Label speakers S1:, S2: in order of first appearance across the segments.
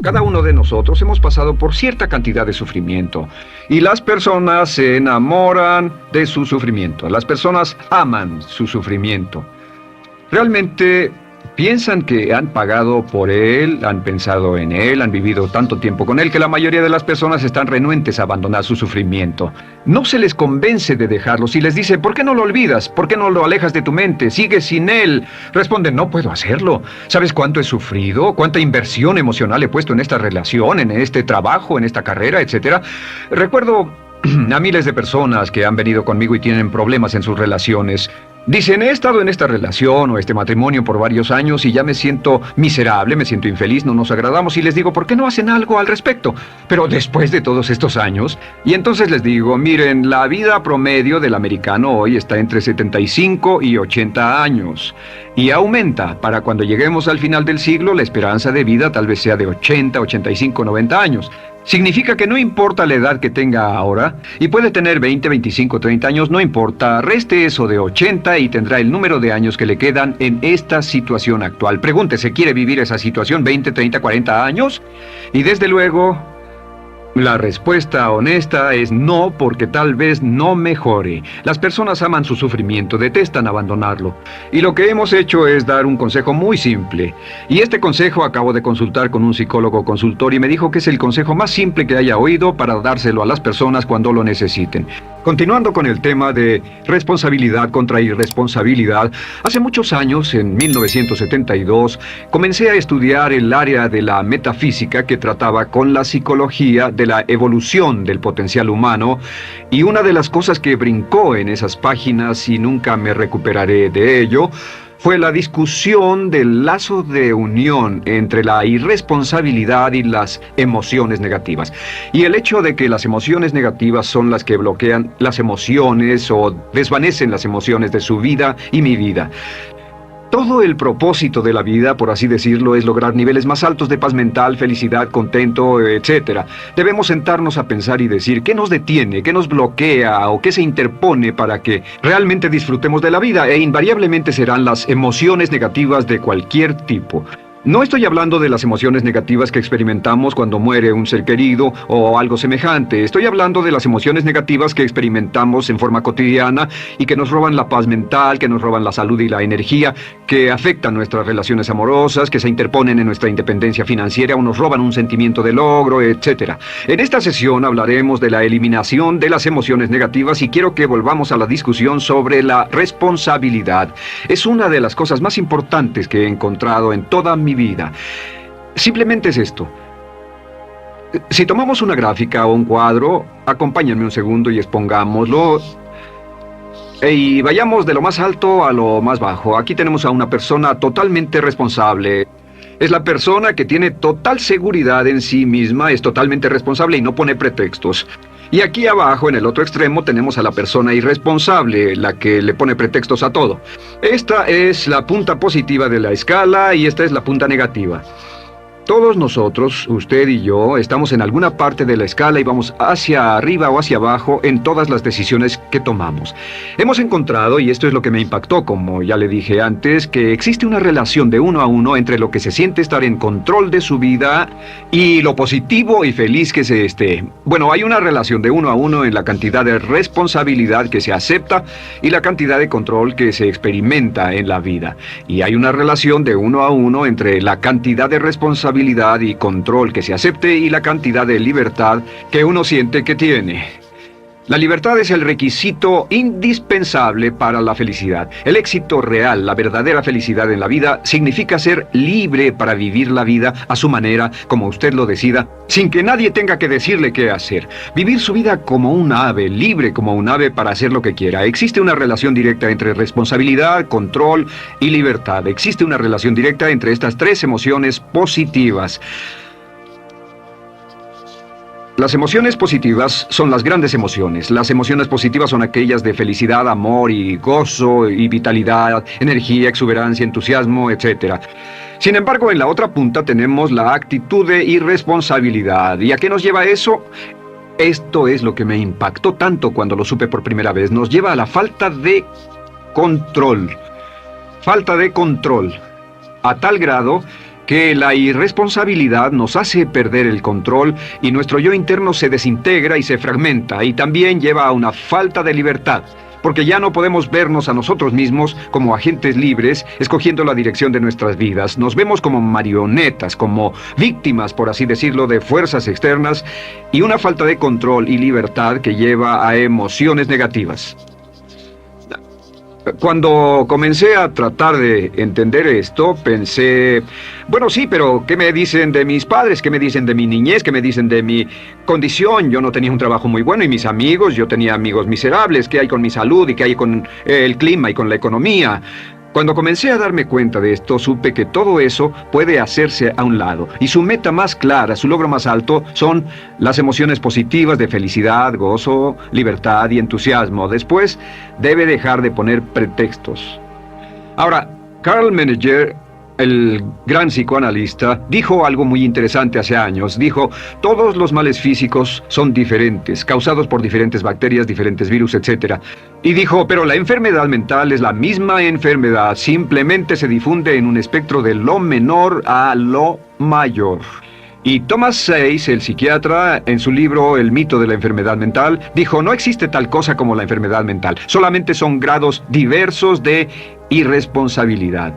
S1: Cada uno de nosotros hemos pasado por cierta cantidad de sufrimiento y las personas se enamoran de su sufrimiento. Las personas aman su sufrimiento. Realmente piensan que han pagado por él, han pensado en él, han vivido tanto tiempo con él que la mayoría de las personas están renuentes a abandonar su sufrimiento. No se les convence de dejarlo. Si les dice, ¿por qué no lo olvidas? ¿Por qué no lo alejas de tu mente? ¿Sigues sin él? Responden, no puedo hacerlo. ¿Sabes cuánto he sufrido? ¿Cuánta inversión emocional he puesto en esta relación, en este trabajo, en esta carrera, etcétera? Recuerdo a miles de personas que han venido conmigo y tienen problemas en sus relaciones. Dicen, he estado en esta relación o este matrimonio por varios años y ya me siento miserable, me siento infeliz, no nos agradamos, y les digo, ¿por qué no hacen algo al respecto? Pero después de todos estos años, y entonces les digo, miren, la vida promedio del americano hoy está entre 75 y 80 años, y aumenta. Para cuando lleguemos al final del siglo, la esperanza de vida tal vez sea de 80, 85, 90 años. Significa que no importa la edad que tenga ahora, y puede tener 20, 25, 30 años, no importa, reste eso de 80 y tendrá el número de años que le quedan en esta situación actual. Pregúntese, ¿quiere vivir esa situación 20, 30, 40 años? Y desde luego, la respuesta honesta es no, porque tal vez no mejore. Las personas aman su sufrimiento, detestan abandonarlo. Y lo que hemos hecho es dar un consejo muy simple. Y este consejo acabo de consultar con un psicólogo consultor y me dijo que es el consejo más simple que haya oído para dárselo a las personas cuando lo necesiten. Continuando con el tema de responsabilidad contra irresponsabilidad, hace muchos años, en 1972, comencé a estudiar el área de la metafísica que trataba con la psicología de la evolución del potencial humano, y una de las cosas que brincó en esas páginas, y nunca me recuperaré de ello, fue la discusión del lazo de unión entre la irresponsabilidad y las emociones negativas. Y el hecho de que las emociones negativas son las que bloquean las emociones o desvanecen las emociones de su vida y mi vida. Todo el propósito de la vida, por así decirlo, es lograr niveles más altos de paz mental, felicidad, contento, etc. Debemos sentarnos a pensar y decir qué nos detiene, qué nos bloquea o qué se interpone para que realmente disfrutemos de la vida, e invariablemente serán las emociones negativas de cualquier tipo. No estoy hablando de las emociones negativas que experimentamos cuando muere un ser querido o algo semejante. Estoy hablando de las emociones negativas que experimentamos en forma cotidiana y que nos roban la paz mental, que nos roban la salud y la energía, que afectan nuestras relaciones amorosas, que se interponen en nuestra independencia financiera o nos roban un sentimiento de logro, etc. En esta sesión hablaremos de la eliminación de las emociones negativas y quiero que volvamos a la discusión sobre la responsabilidad. Es una de las cosas más importantes que he encontrado en toda mi vida. Simplemente es esto. Si tomamos una gráfica o un cuadro, acompáñenme un segundo y expongámoslo. Y vayamos de lo más alto a lo más bajo. Aquí tenemos a una persona totalmente responsable. Es la persona que tiene total seguridad en sí misma, es totalmente responsable y no pone pretextos. Y aquí abajo, en el otro extremo, tenemos a la persona irresponsable, la que le pone pretextos a todo. Esta es la punta positiva de la escala y esta es la punta negativa. Todos nosotros, usted y yo, estamos en alguna parte de la escala y vamos hacia arriba o hacia abajo en todas las decisiones que tomamos. Hemos encontrado, y esto es lo que me impactó, como ya le dije antes, que existe una relación de uno a uno entre lo que se siente estar en control de su vida y lo positivo y feliz que se esté. Bueno, hay una relación de uno a uno en la cantidad de responsabilidad que se acepta y la cantidad de control que se experimenta en la vida. Y hay una relación de uno a uno entre la cantidad de responsabilidad y control que se acepte y la cantidad de libertad que uno siente que tiene. La libertad es el requisito indispensable para la felicidad. El éxito real, la verdadera felicidad en la vida, significa ser libre para vivir la vida a su manera, como usted lo decida, sin que nadie tenga que decirle qué hacer. Vivir su vida como un ave, libre como un ave para hacer lo que quiera. Existe una relación directa entre responsabilidad, control y libertad. Existe una relación directa entre estas tres emociones positivas. Las emociones positivas son las grandes emociones. Las emociones positivas son aquellas de felicidad, amor y gozo y vitalidad, energía, exuberancia, entusiasmo, etc. Sin embargo, en la otra punta tenemos la actitud de irresponsabilidad. ¿Y a qué nos lleva eso? Esto es lo que me impactó tanto cuando lo supe por primera vez. Nos lleva a la falta de control. Falta de control. A tal grado que la irresponsabilidad nos hace perder el control y nuestro yo interno se desintegra y se fragmenta y también lleva a una falta de libertad, porque ya no podemos vernos a nosotros mismos como agentes libres escogiendo la dirección de nuestras vidas. Nos vemos como marionetas, como víctimas, por así decirlo, de fuerzas externas y una falta de control y libertad que lleva a emociones negativas. Cuando comencé a tratar de entender esto, pensé, bueno, sí, pero ¿qué me dicen de mis padres? ¿Qué me dicen de mi niñez? ¿Qué me dicen de mi condición? Yo no tenía un trabajo muy bueno y mis amigos, yo tenía amigos miserables. ¿Qué hay con mi salud y qué hay con el clima y con la economía? Cuando comencé a darme cuenta de esto, supe que todo eso puede hacerse a un lado. Y su meta más clara, su logro más alto, son las emociones positivas de felicidad, gozo, libertad y entusiasmo. Después, debe dejar de poner pretextos. Ahora, Carl Menninger, el gran psicoanalista, dijo algo muy interesante hace años. Dijo, todos los males físicos son diferentes, causados por diferentes bacterias, diferentes virus, etc. Y dijo, pero la enfermedad mental es la misma enfermedad, simplemente se difunde en un espectro de lo menor a lo mayor. Y Thomas Sayce, el psiquiatra, en su libro El mito de la enfermedad mental, dijo, no existe tal cosa como la enfermedad mental, solamente son grados diversos de irresponsabilidad.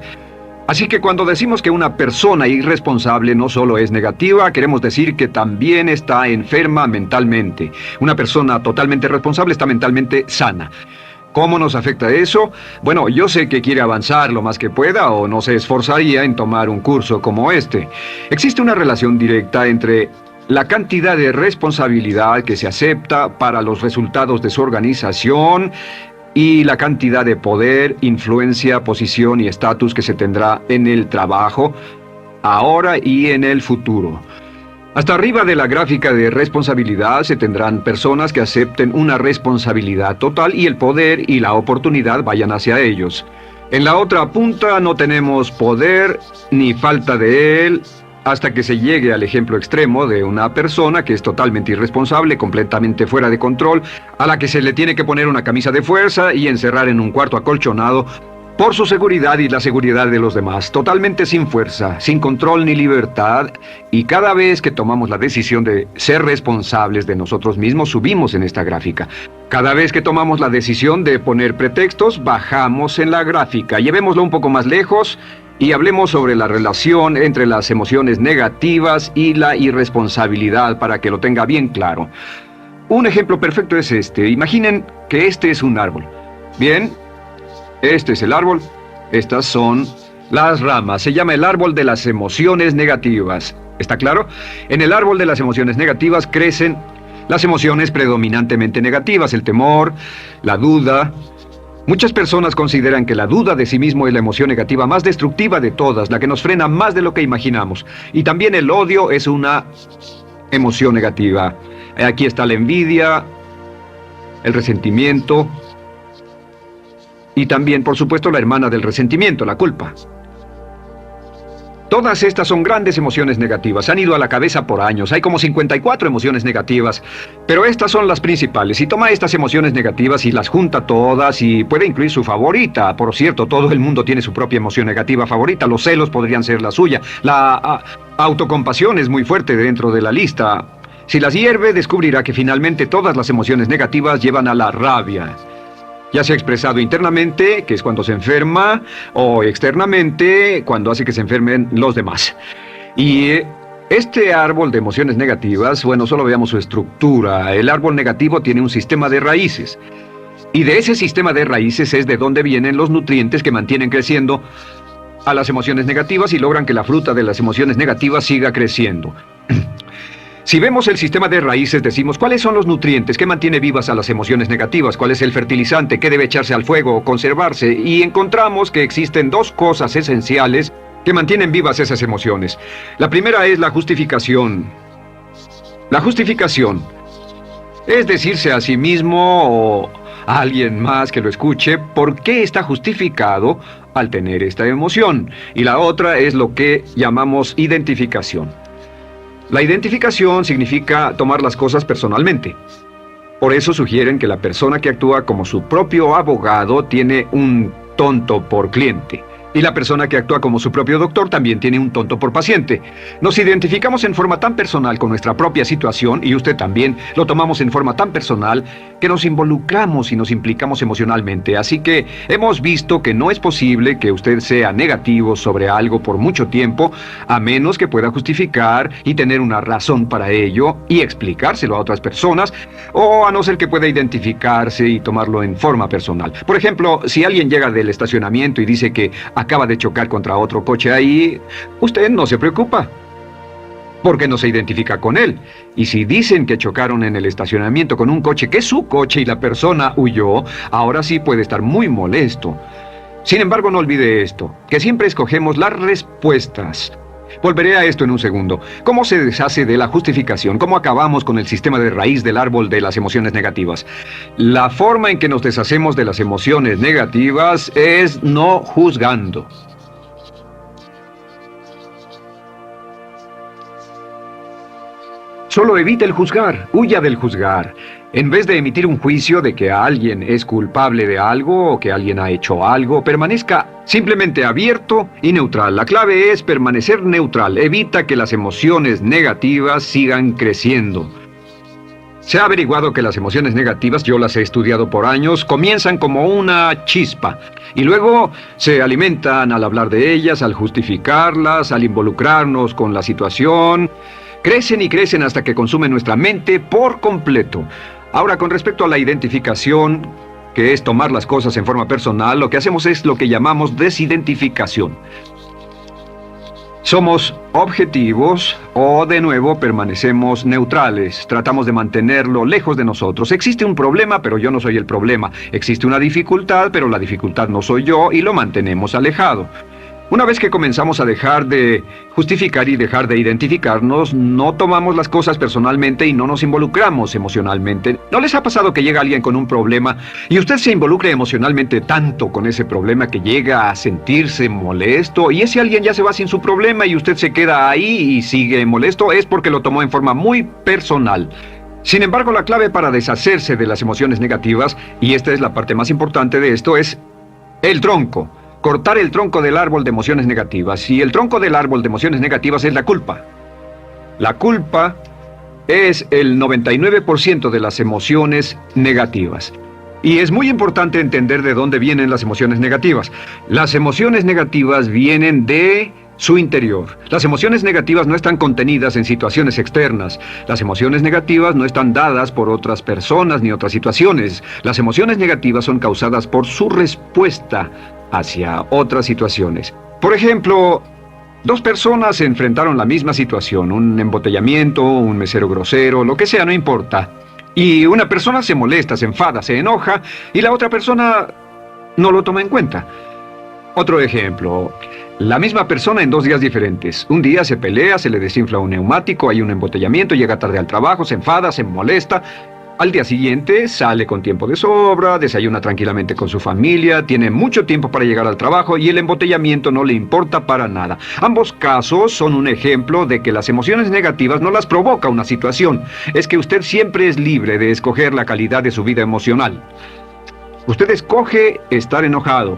S1: Así que cuando decimos que una persona irresponsable no solo es negativa, queremos decir que también está enferma mentalmente. Una persona totalmente responsable está mentalmente sana. ¿Cómo nos afecta eso? Bueno, yo sé que quiere avanzar lo más que pueda o no se esforzaría en tomar un curso como este. Existe una relación directa entre la cantidad de responsabilidad que se acepta para los resultados de su organización y la cantidad de poder, influencia, posición y estatus que se tendrá en el trabajo, ahora y en el futuro. Hasta arriba de la gráfica de responsabilidad se tendrán personas que acepten una responsabilidad total y el poder y la oportunidad vayan hacia ellos. En la otra punta no tenemos poder ni falta de él, hasta que se llegue al ejemplo extremo de una persona que es totalmente irresponsable, completamente fuera de control, a la que se le tiene que poner una camisa de fuerza y encerrar en un cuarto acolchonado por su seguridad y la seguridad de los demás, totalmente sin fuerza, sin control ni libertad, y cada vez que tomamos la decisión de ser responsables de nosotros mismos, subimos en esta gráfica. Cada vez que tomamos la decisión de poner pretextos, bajamos en la gráfica. Llevémoslo un poco más lejos y hablemos sobre la relación entre las emociones negativas y la irresponsabilidad para que lo tenga bien claro. Un ejemplo perfecto es este. Imaginen que este es un árbol. Bien, este es el árbol. Estas son las ramas. Se llama el árbol de las emociones negativas. ¿Está claro? En el árbol de las emociones negativas crecen las emociones predominantemente negativas, el temor, la duda. Muchas personas consideran que la duda de sí mismo es la emoción negativa más destructiva de todas, la que nos frena más de lo que imaginamos. Y también el odio es una emoción negativa. Aquí está la envidia, el resentimiento y también, por supuesto, la hermana del resentimiento, la culpa. Todas estas son grandes emociones negativas. Han ido a la cabeza por años. Hay como 54 emociones negativas. Pero estas son las principales. Si toma estas emociones negativas y las junta todas y puede incluir su favorita. Por cierto, todo el mundo tiene su propia emoción negativa favorita. Los celos podrían ser la suya. La autocompasión es muy fuerte dentro de la lista. Si las hierve, descubrirá que finalmente todas las emociones negativas llevan a la rabia. Ya sea expresado internamente, que es cuando se enferma, o externamente, cuando hace que se enfermen los demás. Y este árbol de emociones negativas, bueno, solo veamos su estructura. El árbol negativo tiene un sistema de raíces. Y de ese sistema de raíces es de donde vienen los nutrientes que mantienen creciendo a las emociones negativas y logran que la fruta de las emociones negativas siga creciendo. Si vemos el sistema de raíces, decimos, ¿cuáles son los nutrientes que mantiene vivas a las emociones negativas? ¿Cuál es el fertilizante? ¿Qué debe echarse al fuego o conservarse? Y encontramos que existen dos cosas esenciales que mantienen vivas esas emociones. La primera es la justificación. La justificación es decirse a sí mismo o a alguien más que lo escuche por qué está justificado al tener esta emoción. Y la otra es lo que llamamos identificación. La identificación significa tomar las cosas personalmente. Por eso sugieren que la persona que actúa como su propio abogado tiene un tonto por cliente. Y la persona que actúa como su propio doctor también tiene un tonto por paciente. Nos identificamos en forma tan personal con nuestra propia situación, y usted también lo tomamos en forma tan personal, que nos involucramos y nos implicamos emocionalmente. Así que hemos visto que no es posible que usted sea negativo sobre algo por mucho tiempo, a menos que pueda justificar y tener una razón para ello y explicárselo a otras personas, o a no ser que pueda identificarse y tomarlo en forma personal. Por ejemplo, si alguien llega del estacionamiento y dice que acaba de chocar contra otro coche ahí, usted no se preocupa, porque no se identifica con él. Y si dicen que chocaron en el estacionamiento con un coche que es su coche y la persona huyó, ahora sí puede estar muy molesto. Sin embargo, no olvide esto, que siempre escogemos las respuestas. Volveré a esto en un segundo. ¿Cómo se deshace de la justificación? ¿Cómo acabamos con el sistema de raíz del árbol de las emociones negativas? La forma en que nos deshacemos de las emociones negativas es no juzgando. Solo evite el juzgar, huya del juzgar. En vez de emitir un juicio de que alguien es culpable de algo o que alguien ha hecho algo, permanezca simplemente abierto y neutral. La clave es permanecer neutral. Evita que las emociones negativas sigan creciendo. Se ha averiguado que las emociones negativas, yo las he estudiado por años, comienzan como una chispa y luego se alimentan al hablar de ellas, al justificarlas, al involucrarnos con la situación. Crecen y crecen hasta que consumen nuestra mente por completo. Ahora, con respecto a la identificación, que es tomar las cosas en forma personal, lo que hacemos es lo que llamamos desidentificación. Somos objetivos o, de nuevo, permanecemos neutrales. Tratamos de mantenerlo lejos de nosotros. Existe un problema, pero yo no soy el problema. Existe una dificultad, pero la dificultad no soy yo, y lo mantenemos alejado. Una vez que comenzamos a dejar de justificar y dejar de identificarnos, no tomamos las cosas personalmente y no nos involucramos emocionalmente. ¿No les ha pasado que llega alguien con un problema y usted se involucre emocionalmente tanto con ese problema que llega a sentirse molesto y ese alguien ya se va sin su problema y usted se queda ahí y sigue molesto? Es porque lo tomó en forma muy personal. Sin embargo, la clave para deshacerse de las emociones negativas, y esta es la parte más importante de esto, es el tronco. Cortar el tronco del árbol de emociones negativas. Y el tronco del árbol de emociones negativas es la culpa. La culpa es el 99% de las emociones negativas. Y es muy importante entender de dónde vienen las emociones negativas. Las emociones negativas vienen de su interior. Las emociones negativas no están contenidas en situaciones externas. Las emociones negativas no están dadas por otras personas ni otras situaciones. Las emociones negativas son causadas por su respuesta hacia otras situaciones. Por ejemplo, dos personas se enfrentaron la misma situación, un embotellamiento, un mesero grosero, lo que sea, no importa. Y una persona se molesta, se enfada, se enoja, y la otra persona no lo toma en cuenta. Otro ejemplo, la misma persona en 2 días diferentes. Un día se pelea, se le desinfla un neumático, hay un embotellamiento, llega tarde al trabajo, se enfada, se molesta. Al día siguiente sale con tiempo de sobra, desayuna tranquilamente con su familia, tiene mucho tiempo para llegar al trabajo y el embotellamiento no le importa para nada. Ambos casos son un ejemplo de que las emociones negativas no las provoca una situación. Es que usted siempre es libre de escoger la calidad de su vida emocional. Usted escoge estar enojado.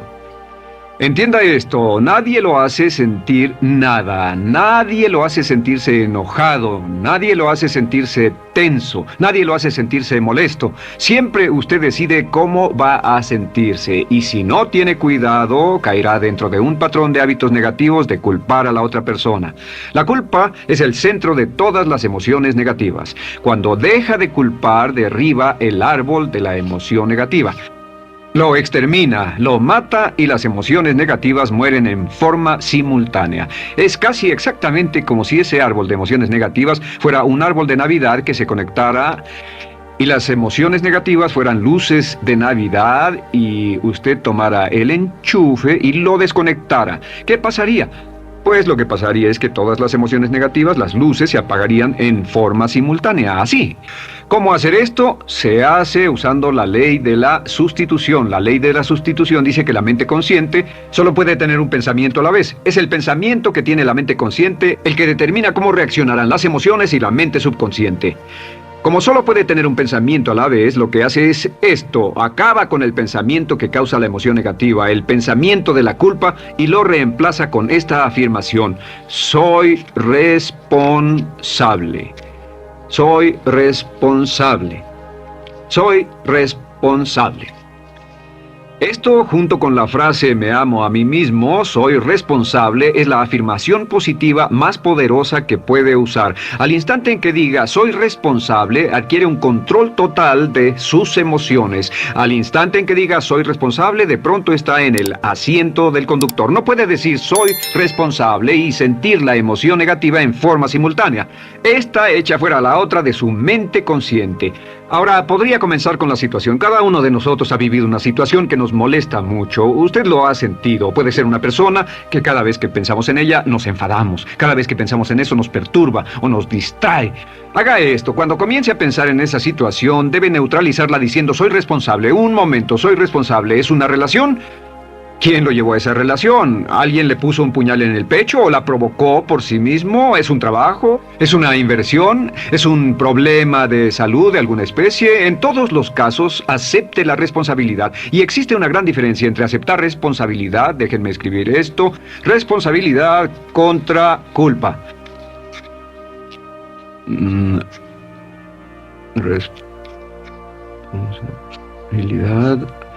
S1: Entienda esto, nadie lo hace sentir nada, nadie lo hace sentirse enojado, nadie lo hace sentirse tenso, nadie lo hace sentirse molesto. Siempre usted decide cómo va a sentirse y si no tiene cuidado, caerá dentro de un patrón de hábitos negativos de culpar a la otra persona. La culpa es el centro de todas las emociones negativas. Cuando deja de culpar, derriba el árbol de la emoción negativa. Lo extermina, lo mata y las emociones negativas mueren en forma simultánea. Es casi exactamente como si ese árbol de emociones negativas fuera un árbol de Navidad que se conectara y las emociones negativas fueran luces de Navidad y usted tomara el enchufe y lo desconectara. ¿Qué pasaría? Pues lo que pasaría es que todas las emociones negativas, las luces, se apagarían en forma simultánea, así. ¿Cómo hacer esto? Se hace usando la ley de la sustitución. La ley de la sustitución dice que la mente consciente solo puede tener un pensamiento a la vez. Es el pensamiento que tiene la mente consciente el que determina cómo reaccionarán las emociones y la mente subconsciente. Como solo puede tener un pensamiento a la vez, lo que hace es esto: acaba con el pensamiento que causa la emoción negativa, el pensamiento de la culpa, y lo reemplaza con esta afirmación: soy responsable. Soy responsable. Soy responsable. Esto, junto con la frase "me amo a mí mismo, soy responsable", es la afirmación positiva más poderosa que puede usar. Al instante en que diga "soy responsable", adquiere un control total de sus emociones. Al instante en que diga "soy responsable", de pronto está en el asiento del conductor. No puede decir "soy responsable" y sentir la emoción negativa en forma simultánea. Esta echa fuera la otra de su mente consciente. Ahora, podría comenzar con la situación. Cada uno de nosotros ha vivido una situación que nos molesta mucho. Usted lo ha sentido. Puede ser una persona que cada vez que pensamos en ella nos enfadamos. Cada vez que pensamos en eso nos perturba o nos distrae. Haga esto. Cuando comience a pensar en esa situación, debe neutralizarla diciendo "soy responsable". Un momento, soy responsable. ¿Es una relación? ¿Quién lo llevó a esa relación? ¿Alguien le puso un puñal en el pecho o la provocó por sí mismo? ¿Es un trabajo? ¿Es una inversión? ¿Es un problema de salud de alguna especie? En todos los casos, acepte la responsabilidad. Y existe una gran diferencia entre aceptar responsabilidad, déjenme escribir esto, responsabilidad contra culpa.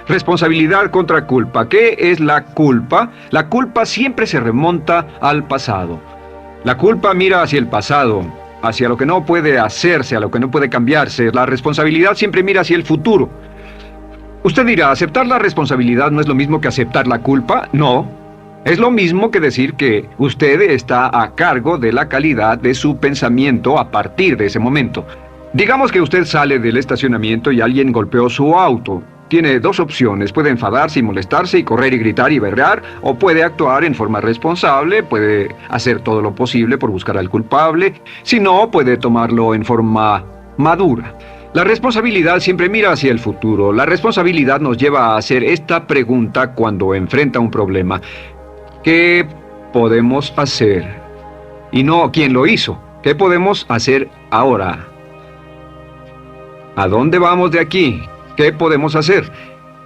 S1: Responsabilidad contra culpa. ¿Qué es la culpa? La culpa siempre se remonta al pasado. La culpa mira hacia el pasado, hacia lo que no puede hacerse, a lo que no puede cambiarse. La responsabilidad siempre mira hacia el futuro. Usted dirá, ¿aceptar la responsabilidad no es lo mismo que aceptar la culpa? No. Es lo mismo que decir que usted está a cargo de la calidad de su pensamiento a partir de ese momento. Digamos que usted sale del estacionamiento y alguien golpeó su auto. Tiene dos opciones: puede enfadarse y molestarse y correr y gritar y berrear, o puede actuar en forma responsable, puede hacer todo lo posible por buscar al culpable. Si no, puede tomarlo en forma madura. La responsabilidad siempre mira hacia el futuro. La responsabilidad nos lleva a hacer esta pregunta cuando enfrenta un problema: ¿qué podemos hacer? Y no ¿quién lo hizo? ¿Qué podemos hacer ahora? ¿A dónde vamos de aquí? ¿Qué podemos hacer?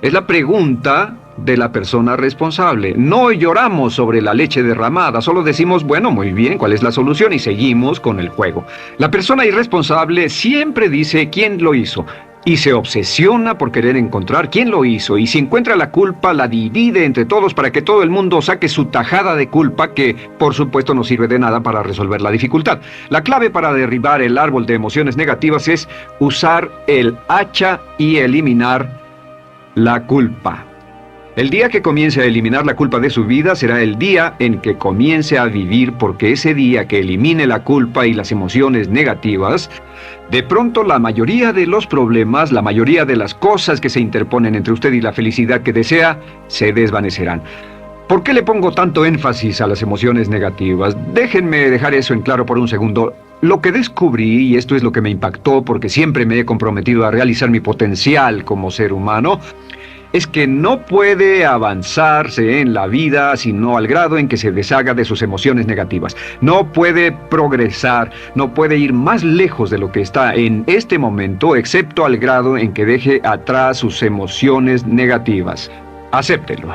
S1: Es la pregunta de la persona responsable. No lloramos sobre la leche derramada, solo decimos, bueno, muy bien, ¿cuál es la solución? Y seguimos con el juego. La persona irresponsable siempre dice quién lo hizo y se obsesiona por querer encontrar quién lo hizo, y si encuentra la culpa la divide entre todos para que todo el mundo saque su tajada de culpa, que por supuesto no sirve de nada para resolver la dificultad. La clave para derribar el árbol de emociones negativas es usar el hacha y eliminar la culpa. El día que comience a eliminar la culpa de su vida será el día en que comience a vivir, porque ese día que elimine la culpa y las emociones negativas, de pronto la mayoría de los problemas, la mayoría de las cosas que se interponen entre usted y la felicidad que desea, se desvanecerán. ¿Por qué le pongo tanto énfasis a las emociones negativas? Déjenme dejar eso en claro por un segundo. Lo que descubrí, y esto es lo que me impactó porque siempre me he comprometido a realizar mi potencial como ser humano, es que no puede avanzarse en la vida sino al grado en que se deshaga de sus emociones negativas. No puede progresar, no puede ir más lejos de lo que está en este momento, excepto al grado en que deje atrás sus emociones negativas. Acéptelo.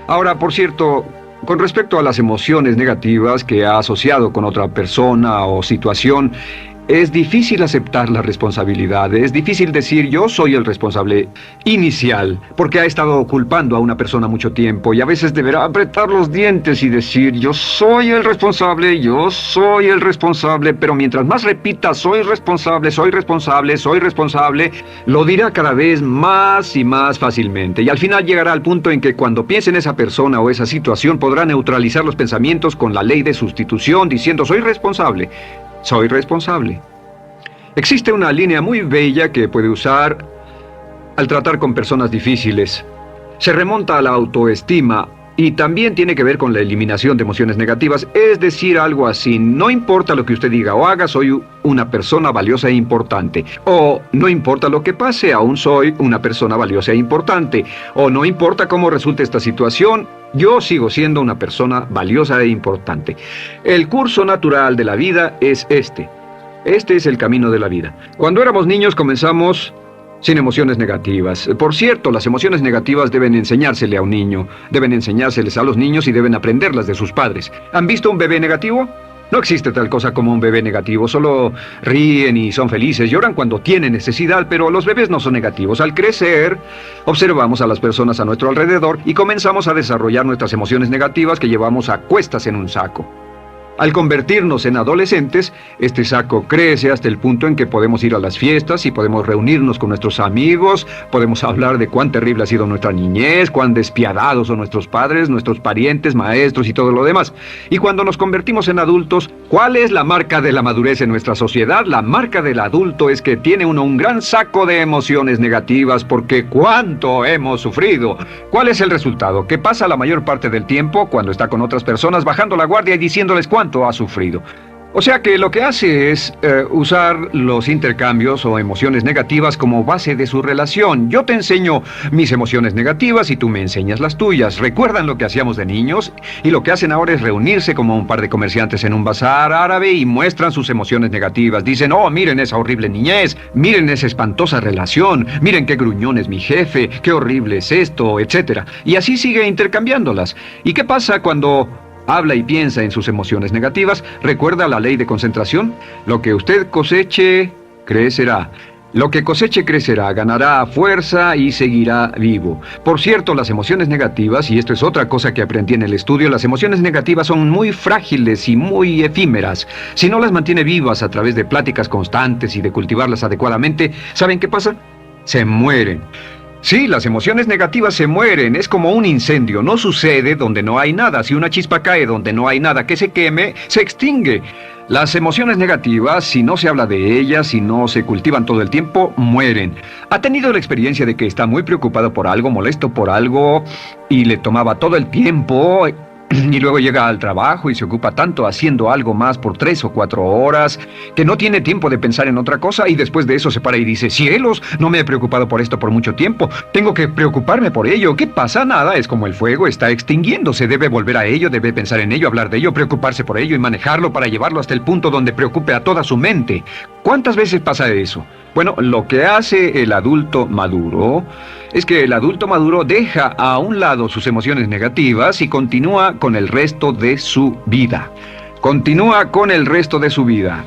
S1: Ahora, por cierto, con respecto a las emociones negativas que ha asociado con otra persona o situación, es difícil aceptar la responsabilidad. Es difícil decir yo soy el responsable inicial, porque ha estado culpando a una persona mucho tiempo y a veces deberá apretar los dientes y decir yo soy el responsable, yo soy el responsable, pero mientras más repita soy responsable, soy responsable, soy responsable, lo dirá cada vez más y más fácilmente, y al final llegará al punto en que cuando piense en esa persona o esa situación podrá neutralizar los pensamientos con la ley de sustitución diciendo soy responsable. Soy responsable. Existe una línea muy bella que puede usar al tratar con personas difíciles. Se remonta a la autoestima y también tiene que ver con la eliminación de emociones negativas. Es decir, algo así: no importa lo que usted diga o haga, soy una persona valiosa e importante. O no importa lo que pase, aún soy una persona valiosa e importante. O no importa cómo resulte esta situación, yo sigo siendo una persona valiosa e importante. El curso natural de la vida es este: Este es el camino de la vida. Cuando éramos niños comenzamos sin emociones negativas. Por cierto, las emociones negativas deben enseñársele a un niño, deben enseñárseles a los niños y deben aprenderlas de sus padres. ¿Han visto un bebé negativo? No existe tal cosa como un bebé negativo, solo ríen y son felices, lloran cuando tienen necesidad, pero los bebés no son negativos. Al crecer, observamos a las personas a nuestro alrededor y comenzamos a desarrollar nuestras emociones negativas que llevamos a cuestas en un saco. Al convertirnos en adolescentes, este saco crece hasta el punto en que podemos ir a las fiestas y podemos reunirnos con nuestros amigos, podemos hablar de cuán terrible ha sido nuestra niñez, cuán despiadados son nuestros padres, nuestros parientes, maestros y todo lo demás. Y cuando nos convertimos en adultos, ¿cuál es la marca de la madurez en nuestra sociedad? La marca del adulto es que tiene uno un gran saco de emociones negativas porque ¿cuánto hemos sufrido? ¿Cuál es el resultado? Que pasa la mayor parte del tiempo cuando está con otras personas bajando la guardia y diciéndoles cuánto ha sufrido. O sea que lo que hace es usar los intercambios o emociones negativas como base de su relación. Yo te enseño mis emociones negativas y tú me enseñas las tuyas. ¿Recuerdan lo que hacíamos de niños? Y lo que hacen ahora es reunirse como un par de comerciantes en un bazar árabe y muestran sus emociones negativas. Dicen, oh, miren esa horrible niñez, miren esa espantosa relación, miren qué gruñón es mi jefe, qué horrible es esto, etc. Y así sigue intercambiándolas. ¿Y qué pasa cuando habla y piensa en sus emociones negativas? ¿Recuerda la ley de concentración? Lo que usted coseche, crecerá. Lo que coseche crecerá, ganará fuerza y seguirá vivo. Por cierto, las emociones negativas, y esto es otra cosa que aprendí en el estudio, las emociones negativas son muy frágiles y muy efímeras. Si no las mantiene vivas a través de pláticas constantes y de cultivarlas adecuadamente, ¿saben qué pasa? Se mueren. Sí, las emociones negativas se mueren, es como un incendio, no sucede donde no hay nada. Si una chispa cae donde no hay nada que se queme, se extingue. Las emociones negativas, si no se habla de ellas, si no se cultivan todo el tiempo, mueren. ¿Ha tenido la experiencia de que está muy preocupado por algo, molesto por algo, y le tomaba todo el tiempo y luego llega al trabajo y se ocupa tanto haciendo algo más por 3 o 4 horas que no tiene tiempo de pensar en otra cosa y después de eso se para y dice, cielos, no me he preocupado por esto por mucho tiempo, tengo que preocuparme por ello? ¿Qué pasa? Nada, es como el fuego, está extinguiéndose, debe volver a ello, debe pensar en ello, hablar de ello, preocuparse por ello y manejarlo para llevarlo hasta el punto donde preocupe a toda su mente. ¿Cuántas veces pasa eso? Bueno, lo que hace el adulto maduro es que el adulto maduro deja a un lado sus emociones negativas y continúa con el resto de su vida. Continúa con el resto de su vida.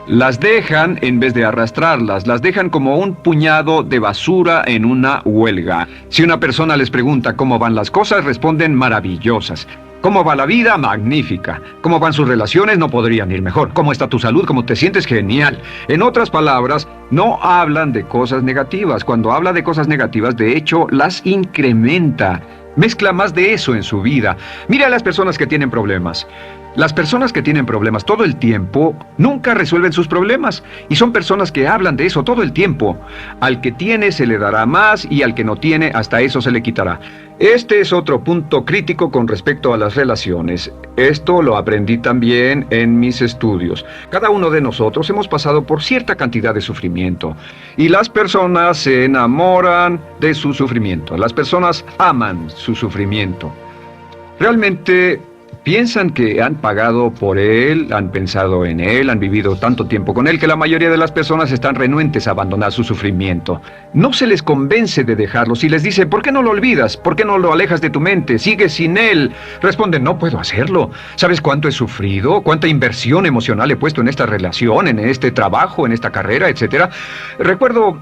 S1: Las dejan en vez de arrastrarlas, las dejan como un puñado de basura en una huelga. Si una persona les pregunta cómo van las cosas, responden maravillosas. ¿Cómo va la vida? Magnífica. ¿Cómo van sus relaciones? No podrían ir mejor. ¿Cómo está tu salud? ¿Cómo te sientes? Genial. En otras palabras, no hablan de cosas negativas. Cuando habla de cosas negativas, de hecho, las incrementa. Mezcla más de eso en su vida. Mira a las personas que tienen problemas. Las personas que tienen problemas todo el tiempo nunca resuelven sus problemas y son personas que hablan de eso todo el tiempo. Al que tiene se le dará más y al que no tiene hasta eso se le quitará. Este es otro punto crítico con respecto a las relaciones. Esto lo aprendí también en mis estudios. Cada uno de nosotros hemos pasado por cierta cantidad de sufrimiento y las personas se enamoran de su sufrimiento. Las personas aman su sufrimiento. Realmente piensan que han pagado por él, han pensado en él, han vivido tanto tiempo con él que la mayoría de las personas están renuentes a abandonar su sufrimiento. No se les convence de dejarlo. Si les dice, ¿por qué no lo olvidas? ¿Por qué no lo alejas de tu mente? ¿Sigues sin él? Responden, no puedo hacerlo. ¿Sabes cuánto he sufrido? ¿Cuánta inversión emocional he puesto en esta relación, en este trabajo, en esta carrera, etcétera? Recuerdo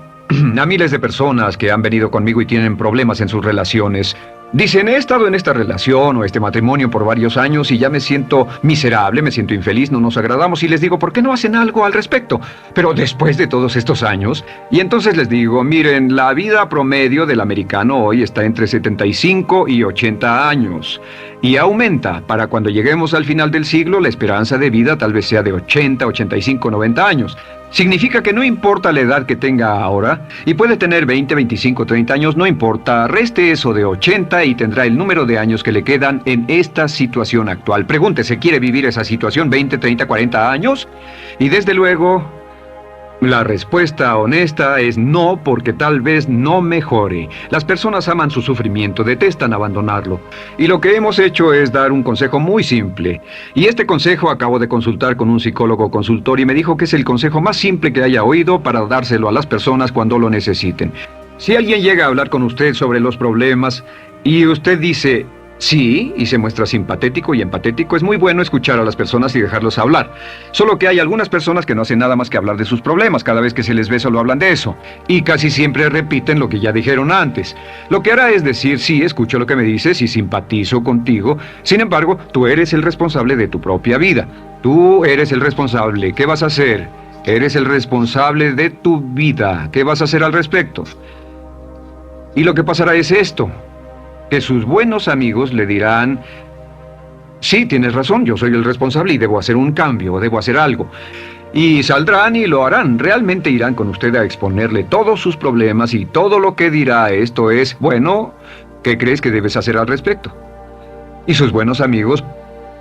S1: a miles de personas que han venido conmigo y tienen problemas en sus relaciones. Dicen, he estado en esta relación o este matrimonio por varios años y ya me siento miserable, me siento infeliz, no nos agradamos y les digo, ¿por qué no hacen algo al respecto? Pero después de todos estos años, y entonces les digo, miren, la vida promedio del americano hoy está entre 75 y 80 años y aumenta. Para cuando lleguemos al final del siglo, la esperanza de vida tal vez sea de 80, 85, 90 años. Significa que no importa la edad que tenga ahora, y puede tener 20, 25, 30 años, no importa, reste eso de 80 y tendrá el número de años que le quedan en esta situación actual. Pregúntese, ¿quiere vivir esa situación 20, 30, 40 años? Y desde luego, La respuesta honesta es no, porque tal vez no mejore. Las personas aman su sufrimiento, detestan abandonarlo. Y lo que hemos hecho es dar un consejo muy simple. Y este consejo acabo de consultar con un psicólogo consultor y me dijo que es el consejo más simple que haya oído para dárselo a las personas cuando lo necesiten. Si alguien llega a hablar con usted sobre los problemas y usted dice sí, y se muestra simpatético y empatético, es muy bueno escuchar a las personas y dejarlos hablar. Solo que hay algunas personas que no hacen nada más que hablar de sus problemas. Cada vez que se les ve solo hablan de eso. Y casi siempre repiten lo que ya dijeron antes. Lo que hará es decir, sí, escucho lo que me dices y simpatizo contigo. Sin embargo, tú eres el responsable de tu propia vida. Tú eres el responsable. ¿Qué vas a hacer? Eres el responsable de tu vida. ¿Qué vas a hacer al respecto? Y lo que pasará es esto, que sus buenos amigos le dirán, sí, tienes razón, yo soy el responsable y debo hacer un cambio, debo hacer algo. Y saldrán y lo harán, realmente irán con usted a exponerle todos sus problemas y todo lo que dirá esto es, bueno, ¿qué crees que debes hacer al respecto? Y sus buenos amigos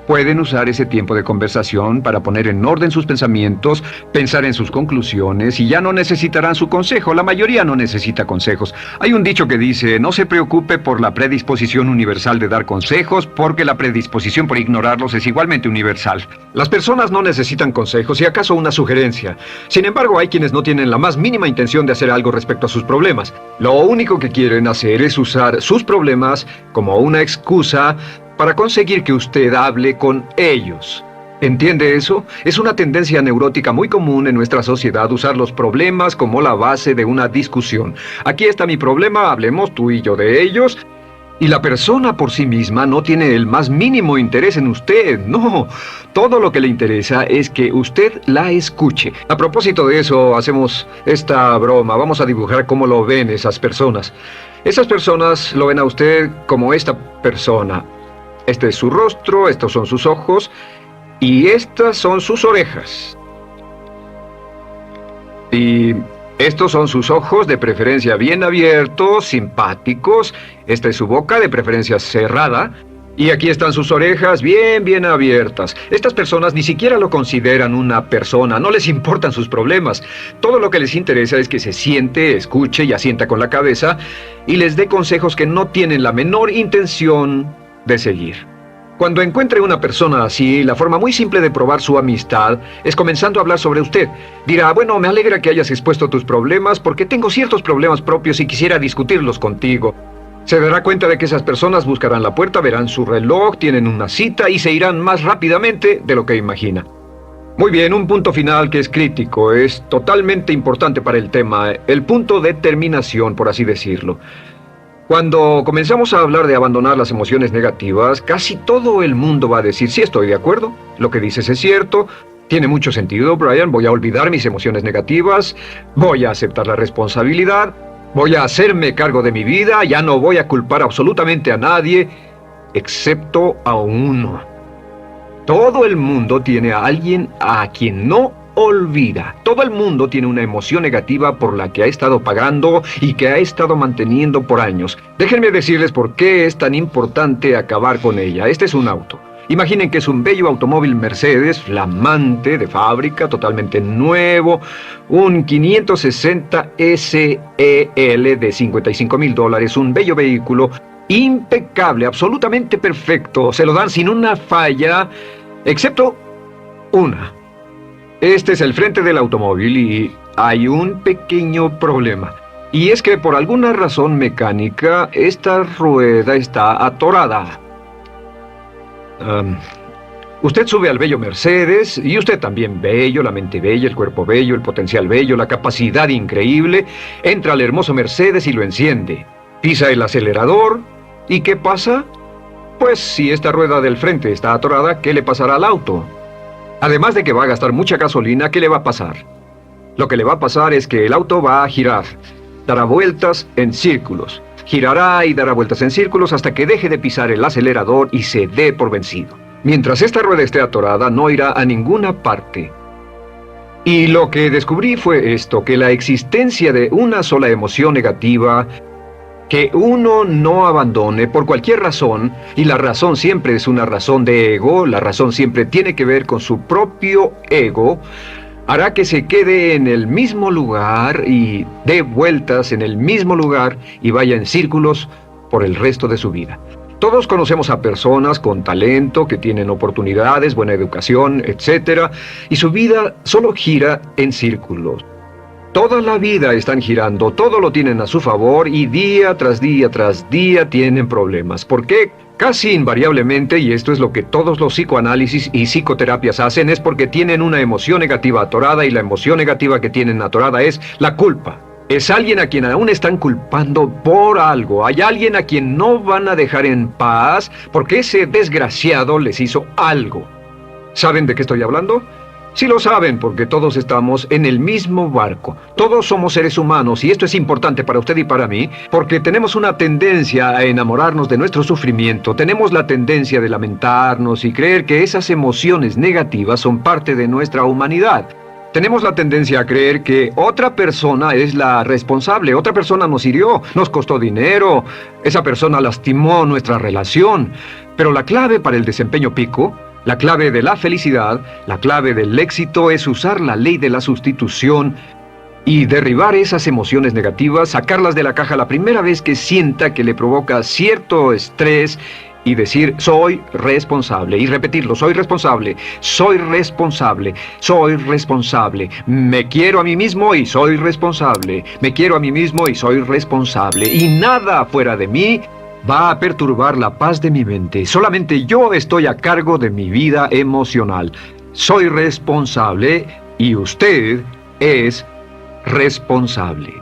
S1: pueden usar ese tiempo de conversación para poner en orden sus pensamientos, pensar en sus conclusiones y ya no necesitarán su consejo. La mayoría no necesita consejos. Hay un dicho que dice, no se preocupe por la predisposición universal de dar consejos, porque la predisposición por ignorarlos es igualmente universal. Las personas no necesitan consejos, si acaso una sugerencia. Sin embargo, hay quienes no tienen la más mínima intención de hacer algo respecto a sus problemas. Lo único que quieren hacer es usar sus problemas como una excusa para conseguir que usted hable con ellos. ¿Entiende eso? Es una tendencia neurótica muy común en nuestra sociedad usar los problemas como la base de una discusión. Aquí está mi problema, hablemos tú y yo de ellos. Y la persona por sí misma no tiene el más mínimo interés en usted, no. Todo lo que le interesa es que usted la escuche. A propósito de eso, hacemos esta broma. Vamos a dibujar cómo lo ven esas personas. Esas personas lo ven a usted como esta persona. Este es su rostro, estos son sus ojos y estas son sus orejas. Y estos son sus ojos, de preferencia bien abiertos, simpáticos. Esta es su boca, de preferencia cerrada. Y aquí están sus orejas bien abiertas. Estas personas ni siquiera lo consideran una persona, no les importan sus problemas. Todo lo que les interesa es que se siente, escuche y asienta con la cabeza y les dé consejos que no tienen la menor intención de seguir. Cuando encuentre una persona así, la forma muy simple de probar su amistad es comenzando a hablar sobre usted. Dirá, bueno, me alegra que hayas expuesto tus problemas porque tengo ciertos problemas propios y quisiera discutirlos contigo. Se dará cuenta de que esas personas buscarán la puerta, verán su reloj, tienen una cita y se irán más rápidamente de lo que imagina. Muy bien, un punto final que es crítico, es totalmente importante para el tema, el punto de terminación, por así decirlo. Cuando comenzamos a hablar de abandonar las emociones negativas, casi todo el mundo va a decir, sí, estoy de acuerdo, lo que dices es cierto, tiene mucho sentido, Brian, voy a olvidar mis emociones negativas, voy a aceptar la responsabilidad, voy a hacerme cargo de mi vida, ya no voy a culpar absolutamente a nadie, excepto a uno. Todo el mundo tiene a alguien a quien no olvida. Todo el mundo tiene una emoción negativa por la que ha estado pagando y que ha estado manteniendo por años. Déjenme decirles por qué es tan importante acabar con ella. Este es un auto. Imaginen que es un bello automóvil Mercedes, flamante, de fábrica, totalmente nuevo, un 560 SEL de $55,000, un bello vehículo, impecable, absolutamente perfecto. Se lo dan sin una falla, excepto una. Este es el frente del automóvil y hay un pequeño problema. Y es que por alguna razón mecánica, esta rueda está atorada. Usted sube al bello Mercedes, y usted también bello, la mente bella, el cuerpo bello, el potencial bello, la capacidad increíble. Entra al hermoso Mercedes y lo enciende. Pisa el acelerador, ¿y qué pasa? Pues si esta rueda del frente está atorada, ¿qué le pasará al auto? Además de que va a gastar mucha gasolina, ¿qué le va a pasar? Lo que le va a pasar es que el auto va a girar, dará vueltas en círculos, girará y dará vueltas en círculos hasta que deje de pisar el acelerador y se dé por vencido. Mientras esta rueda esté atorada, no irá a ninguna parte. Y lo que descubrí fue esto, que la existencia de una sola emoción negativa que uno no abandone por cualquier razón, y la razón siempre es una razón de ego, la razón siempre tiene que ver con su propio ego, hará que se quede en el mismo lugar y dé vueltas en el mismo lugar y vaya en círculos por el resto de su vida. Todos conocemos a personas con talento, que tienen oportunidades, buena educación, etc. Y su vida solo gira en círculos. Toda la vida están girando, todo lo tienen a su favor y día tras día tras día tienen problemas. ¿Por qué? Casi invariablemente, y esto es lo que todos los psicoanálisis y psicoterapias hacen, es porque tienen una emoción negativa atorada y la emoción negativa que tienen atorada es la culpa. Es alguien a quien aún están culpando por algo. Hay alguien a quien no van a dejar en paz porque ese desgraciado les hizo algo. ¿Saben de qué estoy hablando? Sí lo saben, porque todos estamos en el mismo barco. Todos somos seres humanos, y esto es importante para usted y para mí, porque tenemos una tendencia a enamorarnos de nuestro sufrimiento. Tenemos la tendencia de lamentarnos y creer que esas emociones negativas son parte de nuestra humanidad. Tenemos la tendencia a creer que otra persona es la responsable, otra persona nos hirió, nos costó dinero, esa persona lastimó nuestra relación. Pero la clave para el desempeño pico, la clave de la felicidad, la clave del éxito es usar la ley de la sustitución y derribar esas emociones negativas, sacarlas de la caja la primera vez que sienta que le provoca cierto estrés y decir, soy responsable, y repetirlo, soy responsable, soy responsable, soy responsable, me quiero a mí mismo y soy responsable, me quiero a mí mismo y soy responsable, y nada fuera de mí va a perturbar la paz de mi mente. Solamente yo estoy a cargo de mi vida emocional. Soy responsable y usted es responsable.